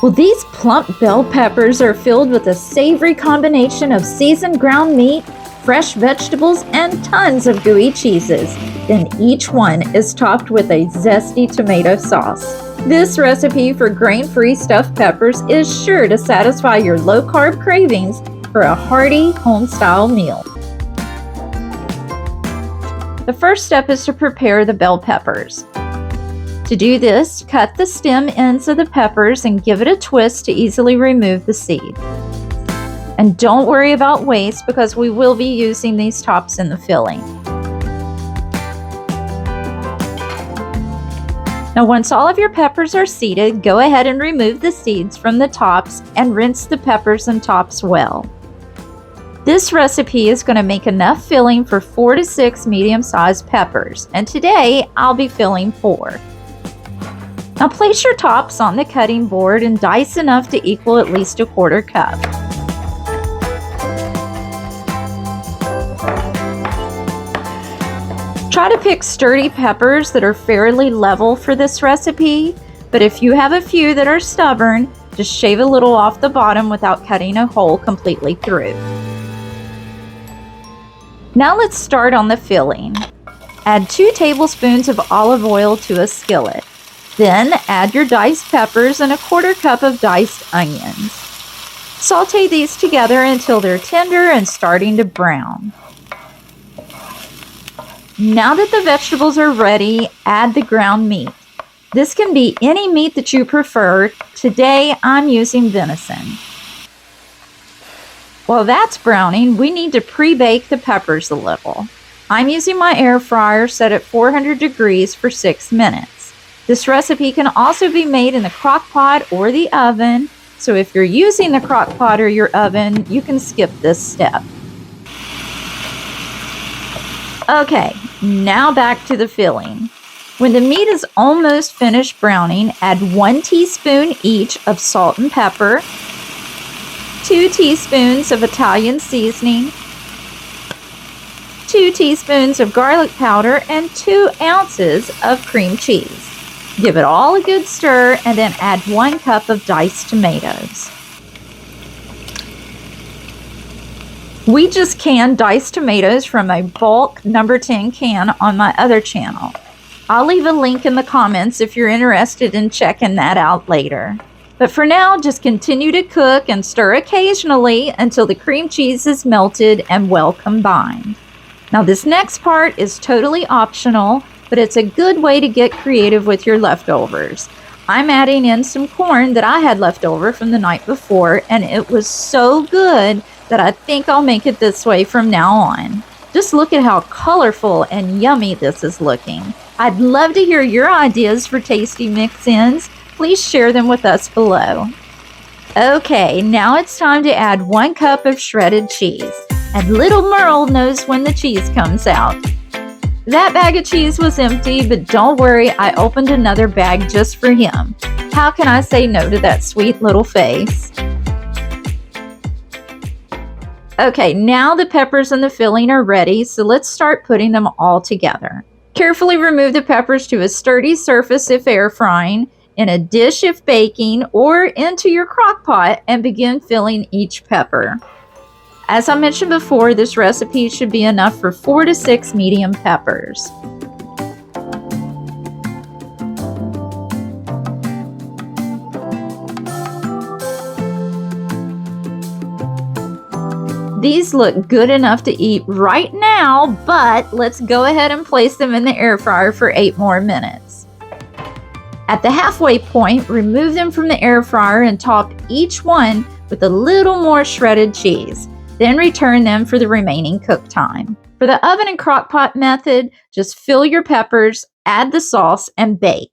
Well, these plump bell peppers are filled with a savory combination of seasoned ground meat, fresh vegetables, and tons of gooey cheeses. Then each one is topped with a zesty tomato sauce. This recipe for grain-free stuffed peppers is sure to satisfy your low-carb cravings for a hearty, home-style meal. The first step is to prepare the bell peppers. To do this, cut the stem ends of the peppers and give it a twist to easily remove the seed. And don't worry about waste because we will be using these tops in the filling. Now once all of your peppers are seeded, go ahead and remove the seeds from the tops and rinse the peppers and tops well. This recipe is going to make enough filling for 4 to 6 medium-sized peppers, and today I'll be filling 4. Now place your tops on the cutting board and dice enough to equal at least a 1/4 cup. Try to pick sturdy peppers that are fairly level for this recipe, but if you have a few that are stubborn, just shave a little off the bottom without cutting a hole completely through. Now let's start on the filling. Add 2 tablespoons of olive oil to a skillet. Then add your diced peppers and a 1/4 cup of diced onions. Sauté these together until they're tender and starting to brown. Now that the vegetables are ready, add the ground meat. This can be any meat that you prefer. Today I'm using venison. While that's browning, we need to pre-bake the peppers a little. I'm using my air fryer set at 400 degrees for 6 minutes. This recipe can also be made in the crock pot or the oven, so if you're using the crock pot or your oven, you can skip this step. Okay, now back to the filling. When the meat is almost finished browning, add 1 teaspoon each of salt and pepper, 2 teaspoons of Italian seasoning, 2 teaspoons of garlic powder, and 2 ounces of cream cheese. Give it all a good stir and then add 1 cup of diced tomatoes. We just canned diced tomatoes from a bulk number 10 can on my other channel. I'll leave a link in the comments if you're interested in checking that out later. But for now, just continue to cook and stir occasionally until the cream cheese is melted and well combined. Now this next part is totally optional, but it's a good way to get creative with your leftovers. I'm adding in some corn that I had left over from the night before, and it was so good that I think I'll make it this way from now on. Just look at how colorful and yummy this is looking. I'd love to hear your ideas for tasty mix-ins. Please share them with us below. Okay, now it's time to add 1 cup of shredded cheese. And little Merle knows when the cheese comes out. That bag of cheese was empty, but don't worry, I opened another bag just for him. How can I say no to that sweet little face? Okay, now the peppers and the filling are ready, so let's start putting them all together. Carefully remove the peppers to a sturdy surface if air frying, in a dish if baking, or into your crock pot and begin filling each pepper. As I mentioned before, this recipe should be enough for 4 to 6 medium peppers. These look good enough to eat right now, but let's go ahead and place them in the air fryer for 8 more minutes. At the halfway point, remove them from the air fryer and top each one with a little more shredded cheese. Then return them for the remaining cook time. For the oven and crock pot method, just fill your peppers, add the sauce, and bake.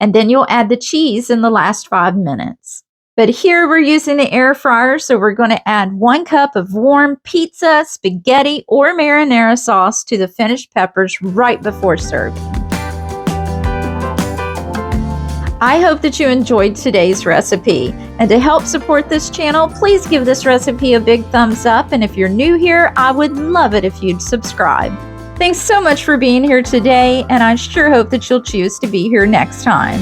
And then you'll add the cheese in the last 5 minutes. But here we're using the air fryer, so we're going to add 1 cup of warm pizza, spaghetti, or marinara sauce to the finished peppers right before serving. I hope that you enjoyed today's recipe. And to help support this channel, please give this recipe a big thumbs up. And if you're new here, I would love it if you'd subscribe. Thanks so much for being here today, and I sure hope that you'll choose to be here next time.